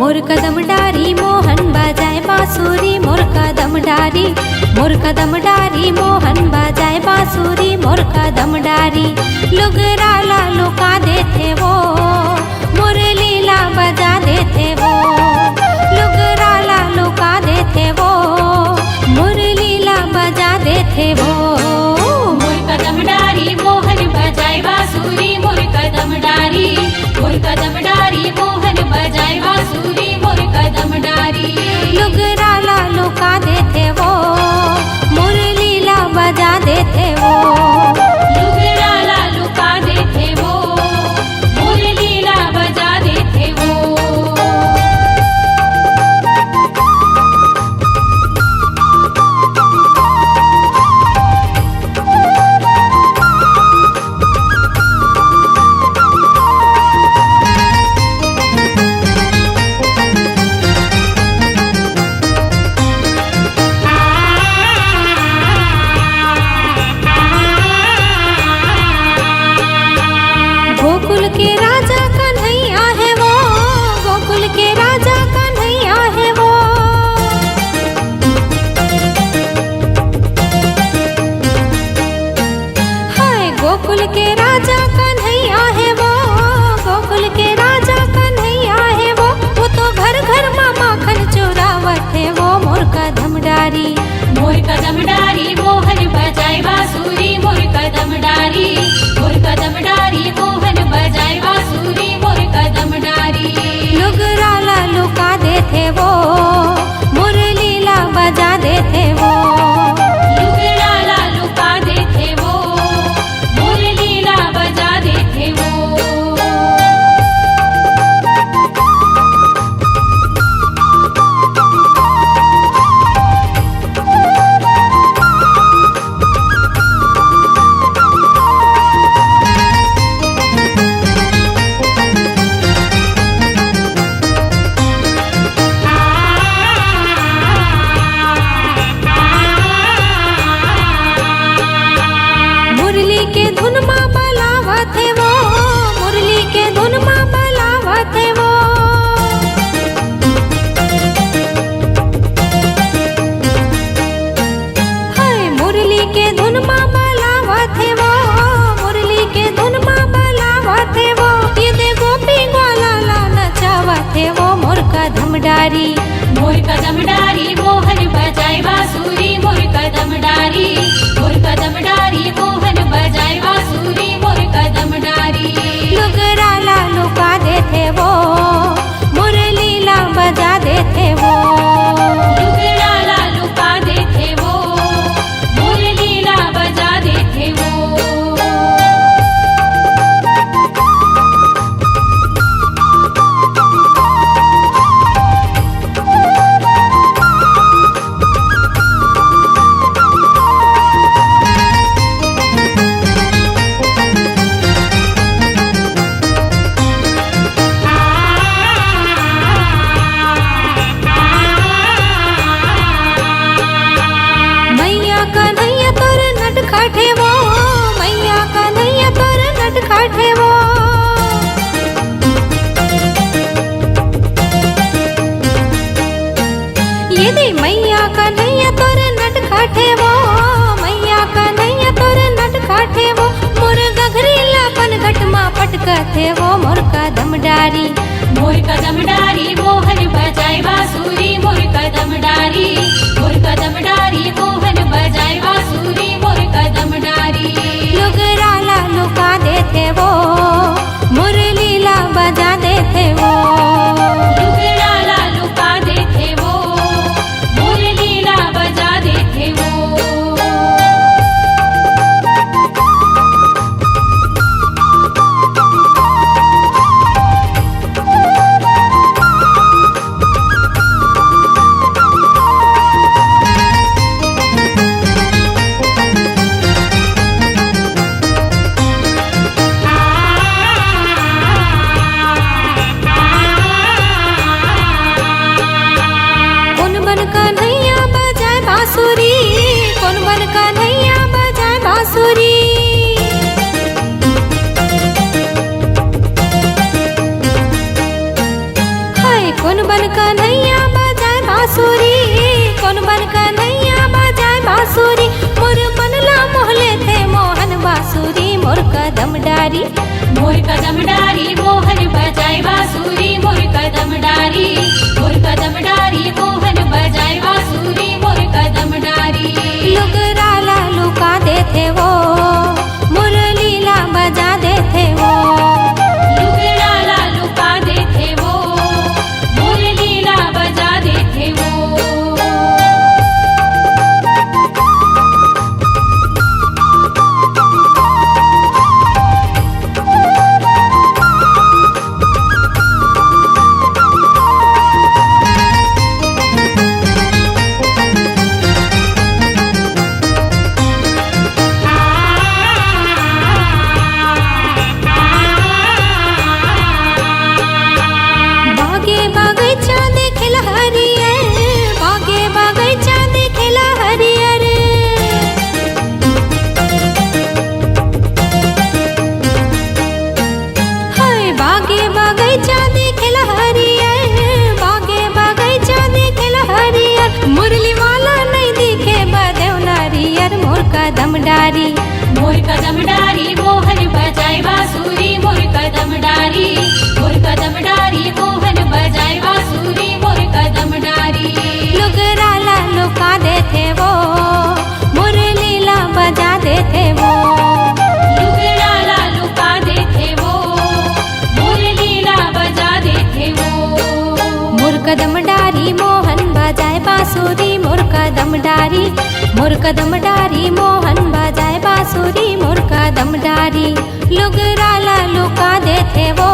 मोर कदम डारी मोहन बजाए बांसुरी, मोर कदम डारी मोहन बजाए बांसुरी, मोर कदम डारी। लुगराला लुका देते वो, मुरलीला बजा देते वो, लुगराला लुका देते वो, मुरलीला बजा देते वो। मोर कदम डारी मोहन बजाए बांसुरी, मोर कदम डारी मोहन बजाए बांसुरी, मोर कदम डारी। लुगराला लुका देते वो, मुरलीला बजा देते वो, लुगराला लुका देते वो, मुरलीला बजा देते वो। गोकुल के राजा कन्हैया है वो, गोकुल के राजा कन्हैया है वो। हाय गोकुल के राजा कन्हैया है वो, गोकुल के राजा कन्हैया है वो। वो तो घर घर में माखन चुरावत है वो, मोर कदम डारी मोहन बजाए बांसुरी, मोर कदम डारी मोहन बजाए बांसुरी, मोर कदम डारी। लुगराला लुका देते वो, मुरलीला बजा देते वो, लुगराला लुका देते वो, मुरलीला बजा देते वो। मुरली के धुन माँ बलावत है वो, मुरली के धुन माँ बलावत है वो। हाय मुरली के धुन माँ बलावत है वो, मुरली के धुन माँ बलावत है वो। ये दे गोपी ग्वाला ला नचावत है वो, मोर कदम डारी मोहन बजाए बांसुरी, मोर कदम डारी मोहन बजाए बांसुरी, मोर कदम डारी। लुगराला लुका देते वो, मुरलीला बजा देते वो, लुगराला लुका देते वो, मुरलीला बजा देते वो। मैया कन्हैया तोर नट खाटे वो, मैया कन्हैया तोर नट खाटे वो। ये दे मैया कन्हैया तोर नट खाटे वो, मैया कन्हैया तोर नट खाटे वो। मोर गघरीला पनघट मा पटकते वो, मोर कदम डारी मोहन बजाए बांसुरी, मोर कदम डारी मोहन बजाए बांसुरी, मोर कदम डारी। लुगराला लुका देते वो, मुरलीला बजा देते वो, लुगराला लुका देते वो, मुरलीला बजा देते वो। कौन बन कन्हैया बजाए बांसुरी, कौन बन कन्हैया बजाए बांसुरी, मोर बनला मोहले थे मोहन बांसुरी मोर कदम डारी। मोर कदम डारी मोहन बजाए बांसुरी मोर कदम डारी, मोर कदम डारी मोहन बजाए बांसुरी मोर कदम डारी। लुगरा ला लुका देते वो मुरलीला बजा देते वो, लुगड़ा ला लुका देते वो मुरलीला बजा देते वो। बागे बगैचा देखेला हरियर, बागे बगैचा देखेला हरियर, हाय बागे बगैचा देखेला हरियर, बागे बगैचा देखेला हरियर, मुरली वाला नहीं दिखे बदेव नारियर मोर कदम डारी। मोर कदम डारी मोहन बजाए बांसुरी मोर कदम डारी, मोर कदम डारी मोहन बजाए बांसुरी मोर कदम डारी। लुगरा ला लुका देते वो मुरलीला बजा देते वो, लुगड़ा ला लुका देते वो मुरलीला बजा देते वो। मोर कदम डारी मोहन बजाए बांसुरी मोर कदम डारी, मोर कदम डारी मोहन बजाए बांसुरी मोर कदम डारी। लुगरा ला लुका देते वो